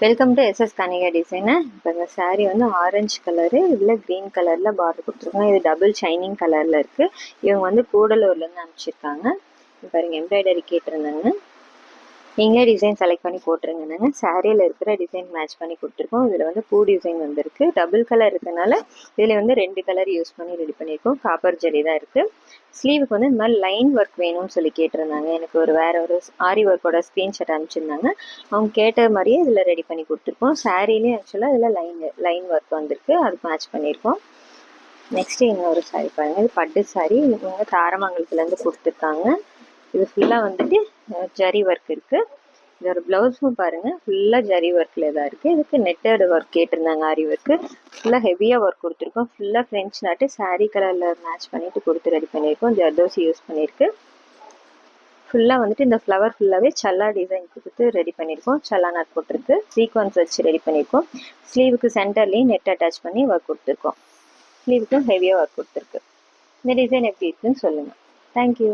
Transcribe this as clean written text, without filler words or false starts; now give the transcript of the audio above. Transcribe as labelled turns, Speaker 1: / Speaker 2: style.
Speaker 1: Welcome to SS Kanika design. இப்போ இந்த சாரீ வந்து ஆரஞ்சு கலரு, இதில் க்ரீன் கலரில் பார்டர் கொடுத்துருக்கோம். இது டபுள் ஷைனிங் கலரில் இருக்குது. இவங்க வந்து கூடலூர்லேருந்து அனுப்பிச்சிருக்காங்க. பாருங்கள், எம்ப்ராய்டரி கேட்டிருந்தாங்க. நீங்களே டிசைன் செலக்ட் பண்ணி போட்டுருங்கன்னாங்க. சாரியில் இருக்கிற டிசைன் மேட்ச் பண்ணி கொடுத்துருக்கோம். இதில் வந்து பூ டிசைன் வந்திருக்கு. டபுள் கலர் இருக்கனால இதில் வந்து 2 கலர் யூஸ் பண்ணி ரெடி பண்ணியிருக்கோம். காப்பர் ஜரி தான் இருக்குது. ஸ்லீவுக்கு வந்து இந்த மாதிரி லைன் ஒர்க் வேணும்னு சொல்லி கேட்டிருந்தாங்க. எனக்கு வேறு ஒரு ஆரி ஒர்க்கோட ஸ்க்ரீன்ஷாட் அனுப்பிச்சிருந்தாங்க. அவங்க கேட்ட மாதிரியே இதில் ரெடி பண்ணி கொடுத்துருக்கோம். சாரிலையும் ஆக்சுவலாக இதில் லைன் ஒர்க் வந்திருக்கு. அது மேட்ச் பண்ணியிருக்கோம். நெக்ஸ்ட்டு இன்னொரு சாரி பாருங்கள். இது பட்டு சாரி. இவங்க தாரமங்கலத்துலேருந்து கொடுத்துருக்காங்க. இது ஃபுல்லாக வந்துட்டு ஜரி ஒர்க் இருக்குது. இதோட ப்ளவுஸும் பாருங்கள், ஃபுல்லாக ஜரி ஒர்க்கில் தான் இருக்குது. இதுக்கு நெட்டட் ஒர்க் கேட்டிருந்தாங்க. ஆரி ஒர்க்கு ஃபுல்லாக ஹெவியாக ஒர்க் கொடுத்துருக்கோம். ஃபுல்லாக ஃப்ரெஞ்ச் நாட்டு சாரீ கலரில் மேட்ச் பண்ணிவிட்டு கொடுத்து ரெடி பண்ணியிருக்கோம். ஜர்தோசி யூஸ் பண்ணியிருக்கு. ஃபுல்லாக வந்துட்டு இந்த ஃப்ளவர் ஃபுல்லாகவே சல்லா டிசைன் கொடுத்து ரெடி பண்ணியிருக்கோம். சல்லா நாட் போட்டிருக்கு. சீக்வன்ஸ் வச்சு ரெடி பண்ணியிருக்கோம். ஸ்லீவுக்கு சென்டர்லேயும் நெட் அட்டாச் பண்ணி ஒர்க் கொடுத்துருக்கோம். ஸ்லீவுக்கும் ஹெவியாக ஒர்க் கொடுத்துருக்கு. இந்த டிசைன் எப்படி இருக்குன்னு சொல்லுங்கள். தேங்க்யூ.